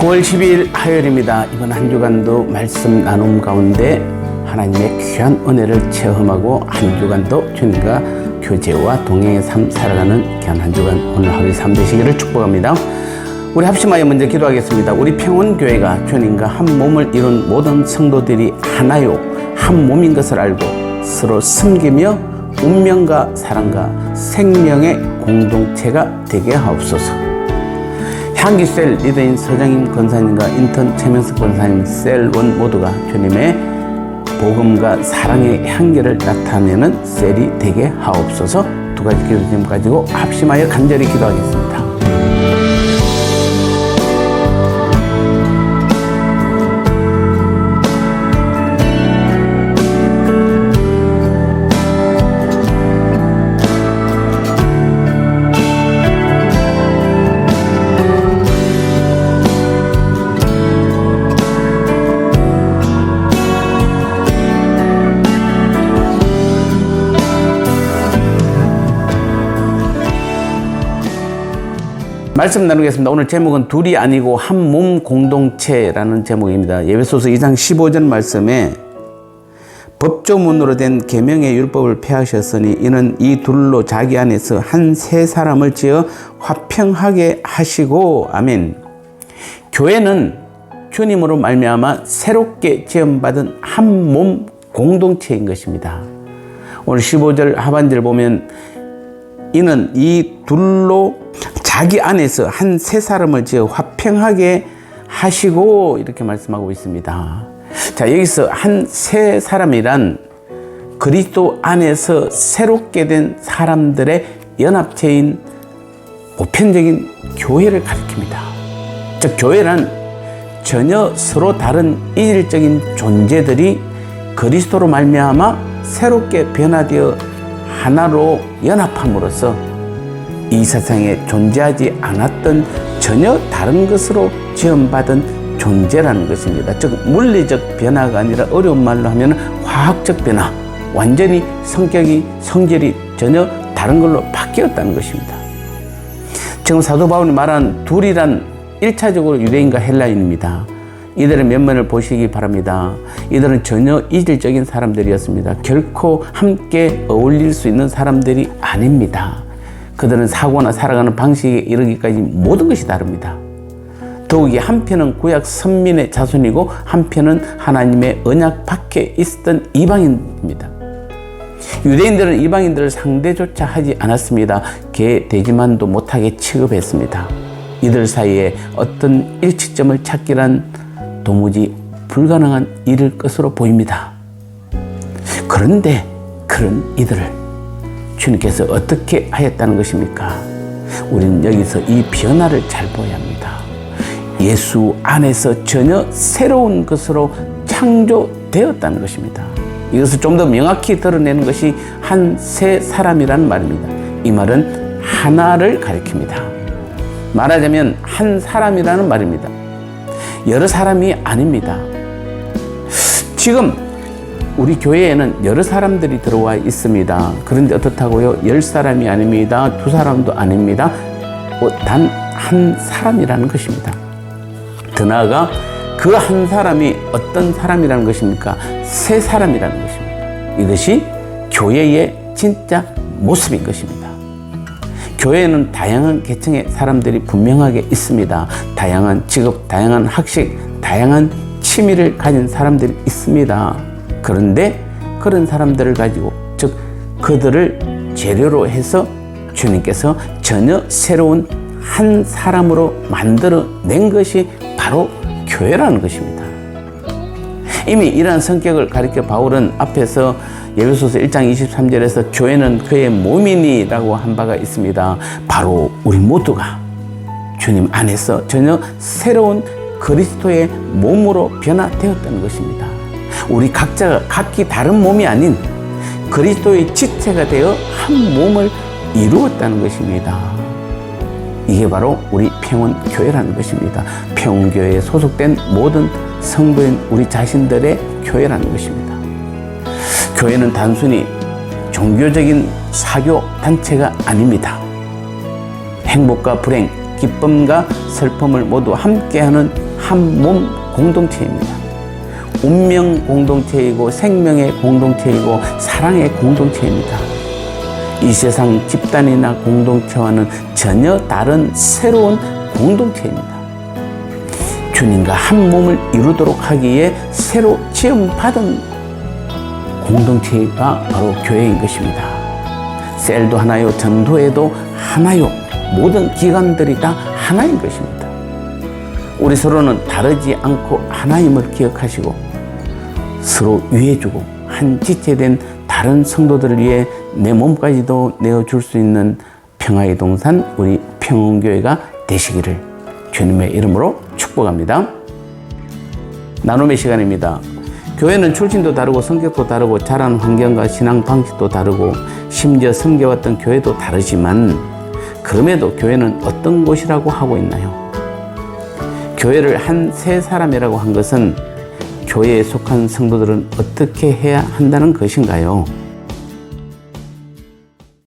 9월 12일 화요일입니다. 이번 한 주간도 말씀 나눔 가운데 하나님의 귀한 은혜를 체험하고 한 주간도 주님과 교제와 동행의 삶 살아가는 귀한 한 주간 오늘 하루의 삶 되시기를 축복합니다. 우리 합심하여 먼저 기도하겠습니다. 우리 평온교회가 주님과 한 몸을 이룬 모든 성도들이 하나요 한 몸인 것을 알고 서로 섬기며 운명과 사랑과 생명의 공동체가 되게 하옵소서. 향기셀 리더인 서장임 권사님과 인턴 최명석 권사님 셀원 모두가 주님의 복음과 사랑의 향기를 나타내는 셀이 되게 하옵소서. 두 가지 기도 좀 가지고 합심하여 간절히 기도하겠습니다. 말씀 나누겠습니다. 오늘 제목은 둘이 아니고 한 몸 공동체라는 제목입니다. 에베소서 2장 15절 말씀에 법조문으로 된 계명의 율법을 폐하셨으니 이는 이 둘로 자기 안에서 한 세 사람을 지어 화평하게 하시고 아멘. 교회는 주님으로 말미암아 새롭게 지음받은 한 몸 공동체인 것입니다. 오늘 15절 하반절 보면 이는 이 둘로 자기 안에서 한 세 사람을 지어 화평하게 하시고 이렇게 말씀하고 있습니다. 자, 여기서 한 세 사람이란 그리스도 안에서 새롭게 된 사람들의 연합체인 보편적인 교회를 가리킵니다. 즉 교회란 전혀 서로 다른 이질적인 존재들이 그리스도로 말미암아 새롭게 변화되어 하나로 연합함으로써 이 세상에 존재하지 않았던 전혀 다른 것으로 지음받은 존재라는 것입니다. 즉 물리적 변화가 아니라 어려운 말로 하면 화학적 변화, 완전히 성질이 전혀 다른 걸로 바뀌었다는 것입니다. 지금 사도 바울이 말한 둘이란 1차적으로 유대인과 헬라인입니다. 이들의 면면을 보시기 바랍니다. 이들은 전혀 이질적인 사람들이었습니다. 결코 함께 어울릴 수 있는 사람들이 아닙니다. 그들은 사고나 살아가는 방식에 이르기까지 모든 것이 다릅니다. 더욱이 한편은 구약 선민의 자손이고 한편은 하나님의 언약 밖에 있었던 이방인입니다. 유대인들은 이방인들을 상대조차 하지 않았습니다. 개 돼지만도 못하게 취급했습니다. 이들 사이에 어떤 일치점을 찾기란 도무지 불가능한 일일 것으로 보입니다. 그런데 그런 이들을 주님께서 어떻게 하였다는 것입니까? 우리는 여기서 이 변화를 잘 보아야 합니다. 예수 안에서 전혀 새로운 것으로 창조되었다는 것입니다. 이것을 좀 더 명확히 드러내는 것이 한 세 사람이라는 말입니다. 이 말은 하나를 가리킵니다. 말하자면 한 사람이라는 말입니다. 여러 사람이 아닙니다. 지금 우리 교회에는 여러 사람들이 들어와 있습니다. 그런데 어떻다고요? 10사람이 아닙니다. 2사람도 아닙니다. 단 한 사람이라는 것입니다. 더 나아가 그 한 사람이 어떤 사람이라는 것입니까? 세 사람이라는 것입니다. 이것이 교회의 진짜 모습인 것입니다. 교회에는 다양한 계층의 사람들이 분명하게 있습니다. 다양한 직업, 다양한 학식, 다양한 취미를 가진 사람들이 있습니다. 그런데 그런 사람들을 가지고 즉 그들을 재료로 해서 주님께서 전혀 새로운 한 사람으로 만들어낸 것이 바로 교회라는 것입니다. 이미 이러한 성격을 가리켜 바울은 앞에서 에베소서 1장 23절에서 교회는 그의 몸이니라고 한 바가 있습니다. 바로 우리 모두가 주님 안에서 전혀 새로운 그리스도의 몸으로 변화되었다는 것입니다. 우리 각자가 각기 다른 몸이 아닌 그리스도의 지체가 되어 한 몸을 이루었다는 것입니다. 이게 바로 우리 평온교회라는 것입니다. 평온교회에 소속된 모든 성도인 우리 자신들의 교회라는 것입니다. 교회는 단순히 종교적인 사교 단체가 아닙니다. 행복과 불행, 기쁨과 슬픔을 모두 함께하는 한 몸 공동체입니다. 운명 공동체이고 생명의 공동체이고 사랑의 공동체입니다. 이 세상 집단이나 공동체와는 전혀 다른 새로운 공동체입니다. 주님과 한 몸을 이루도록 하기에 새로 지음받은 공동체가 바로 교회인 것입니다. 셀도 하나요, 전도회도 하나요, 모든 기관들이 다 하나인 것입니다. 우리 서로는 다르지 않고 하나임을 기억하시고 서로 위해주고 한 지체된 다른 성도들을 위해 내 몸까지도 내어줄 수 있는 평화의 동산 우리 평온교회가 되시기를 주님의 이름으로 축복합니다. 나눔의 시간입니다. 교회는 출신도 다르고 성격도 다르고 자란 환경과 신앙 방식도 다르고 심지어 섬겨왔던 교회도 다르지만 그럼에도 교회는 어떤 곳이라고 하고 있나요? 교회를 한 세 사람이라고 한 것은 교회에 속한 성도들은 어떻게 해야 한다는 것인가요?